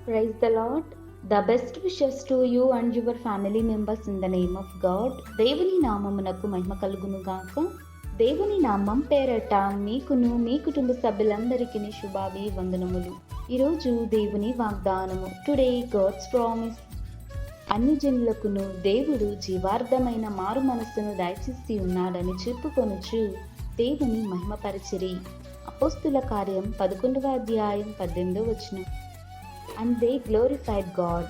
Praise the Lord. The best wishes to you and your family members in the name of God. దేవుని నామమునకు మహిమ కలుగును గాక. దేవుని నామం పేరట మీకును మీ కుటుంబ సభ్యులందరికీ శుభాభివందనములు. ఈరోజు దేవుని వాగ్దానము. Today God's promise. అన్ని జనులకును దేవుడు జీవార్థమైన మారు మనస్సును దయచేసి ఉన్నాడని చెప్పుకొనుచు దేవుని మహిమపరచిరి. అపోస్తుల కార్యం 11వ అధ్యాయం 18వ వచనం. And they glorified God,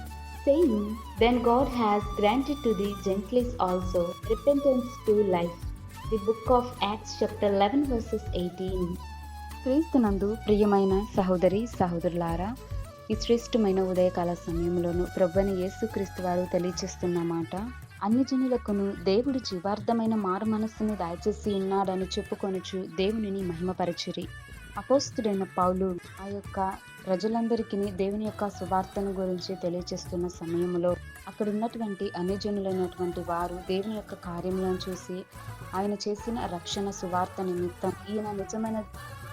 saying, Then God has granted to the Gentiles also repentance to life. The book of Acts chapter 11 verses 18. క్రీస్తునందు ప్రియమైన సహోదరి సహోదరులారా, ఈ శ్రేష్టమైన ఉదయకాల సమయంలోను ప్రభువైన యేసుక్రీస్తు వారు తెలియచేస్తున్న మాట, అన్ని జనులకును దేవుడు జీవార్థమైన మారు మనస్సును దయచేసి ఉన్నాడని చెప్పుకొనుచు దేవునిని మహిమపరచిరి. అపోస్తుడైన పౌలు ఆ యొక్క ప్రజలందరికీ దేవుని యొక్క సువార్తను గురించి తెలియచేస్తున్న సమయంలో అక్కడ ఉన్నటువంటి అన్యజనులైనటువంటి వారు దేవుని యొక్క కార్యములను చూసి ఆయన చేసిన రక్షణ సువార్త నిమిత్తం ఈయన నిజమైన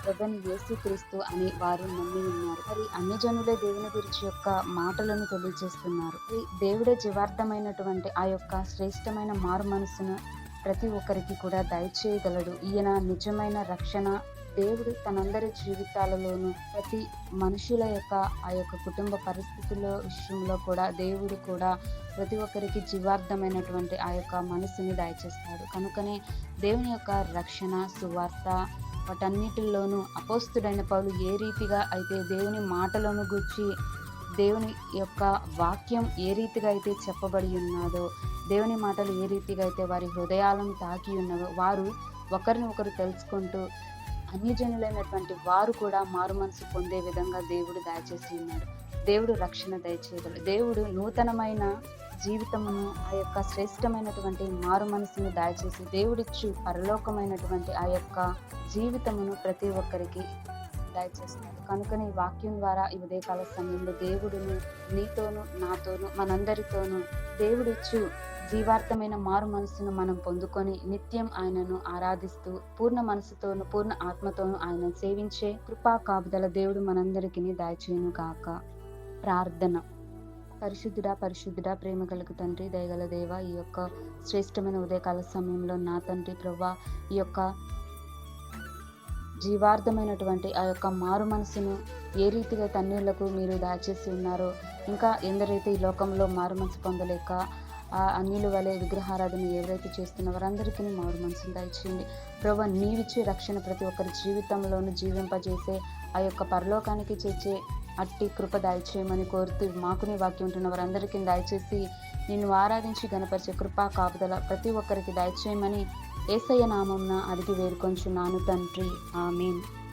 ప్రభువైన యేసుక్రీస్తు అని వారు నమ్మి ఉన్నారు. మరి అన్యజనులే దేవుని గురించి యొక్క మాటలను తెలియజేస్తున్నారు. దేవుడే జీవార్థమైనటువంటి ఆ యొక్క శ్రేష్టమైన మారు మనసును ప్రతి ఒక్కరికి కూడా దయచేయగలడు. ఈయన నిజమైన రక్షణ. దేవుడు తనందరి జీవితాలలోనూ ప్రతి మనుషుల యొక్క ఆ యొక్క కుటుంబ పరిస్థితుల విషయంలో కూడా దేవుడు కూడా ప్రతి ఒక్కరికి జీవార్థమైనటువంటి ఆ యొక్క మనసుని దయచేస్తాడు. కనుకనే దేవుని యొక్క రక్షణ సువార్త వాటన్నిటిలోనూ అపోస్తుడైన పౌలు ఏ రీతిగా అయితే దేవుని మాటలను గూర్చి దేవుని యొక్క వాక్యం ఏ రీతిగా అయితే చెప్పబడి ఉన్నదో, దేవుని మాటలు ఏ రీతిగా అయితే వారి హృదయాలను తాకి ఉన్నవో, వారు ఒకరిని ఒకరు తెలుసుకుంటూ అన్యజనులైనటువంటి వారు కూడా మారు మనసు పొందే విధంగా దేవుడు దయచేసి ఉన్నాడు. దేవుడు రక్షణ దయచేయగలడు. దేవుడు నూతనమైన జీవితమును ఆ యొక్క శ్రేష్టమైనటువంటి మారు మనసును దయచేసి దేవుడిచ్చు పరలోకమైనటువంటి ఆ యొక్క జీవితమును ప్రతి ఒక్కరికి దయచేస్తాడు. కనుకనే ఈ వాక్యం ద్వారా ఈ ఉదయకాల సమయంలో దేవుడును నీతోనూ నాతోనూ మనందరితోనూ దేవుడిచ్చు జీవార్థమైన మారు మనసును మనం పొందుకొని నిత్యం ఆయనను ఆరాధిస్తూ పూర్ణ మనసుతోనూ పూర్ణ ఆత్మతోనూ ఆయన సేవించే కృపా కాపుదల దేవుడు మనందరికీ దయచేయును గాక. ప్రార్థన. పరిశుద్ధుడా ప్రేమ కలుగు తండ్రి, దయగల దేవ, ఈ యొక్క శ్రేష్టమైన ఉదయకాల సమయంలో నా తండ్రి ప్రభా, ఈ యొక్క జీవార్థమైనటువంటి ఆ యొక్క మారు మనసును ఏ రీతిగా తన్నీళ్లకు మీరు దాచేసి ఉన్నారో, ఇంకా ఎందరైతే ఈ లోకంలో మారు మనసు పొందలేక ఆ అన్యుల వలె విగ్రహారాధన ఎవరైతే చేస్తున్న వారందరికీ మారు మనసును దయచేయండి ప్రభా. నీవిచ్చే రక్షణ ప్రతి ఒక్కరి జీవితంలోనూ జీవింపజేసే ఆ యొక్క పరలోకానికి చేర్చే అట్టి కృప దయచేయమని కోరుతూ మాకునే వాక్యం ఉంటున్న వారందరికీ దయచేసి నిన్ను ఆరాధించి గణపరిచే కృపా కాపుదల ప్రతి ఒక్కరికి దయచేయమని యేసయ్య నామమున అడిగి వేడుకొంచున్నాను తండ్రి. ఆమేన్.